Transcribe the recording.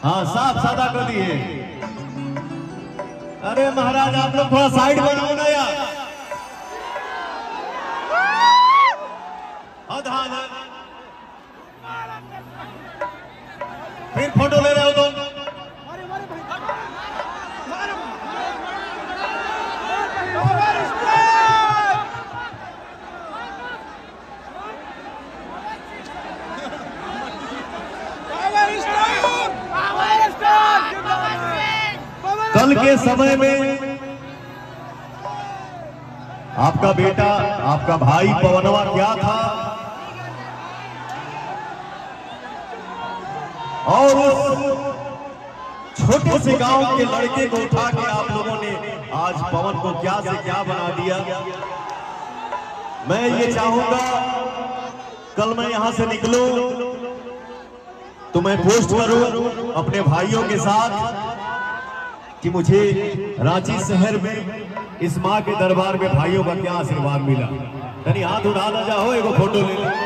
हाँ साफ सादा कर दिए। अरे महाराज आप लोग थोड़ा साइड बनाओ ना यार। फिर फोटो ले रहे हो तो कल के समय में आपका बेटा आपका भाई पवनवा क्या था और उस छोटे से गांव के लड़के को उठा के आप लोगों ने आज पवन को क्या से क्या बना दिया। मैं ये चाहूंगा कल मैं यहां से निकलूं तो मैं पोस्ट करूं अपने भाइयों के साथ कि मुझे रांची शहर में इस मां के दरबार में भाइयों का क्या आशीर्वाद मिला। यानी हाथ उठा ना जाओ, एगो फोटो ले लो।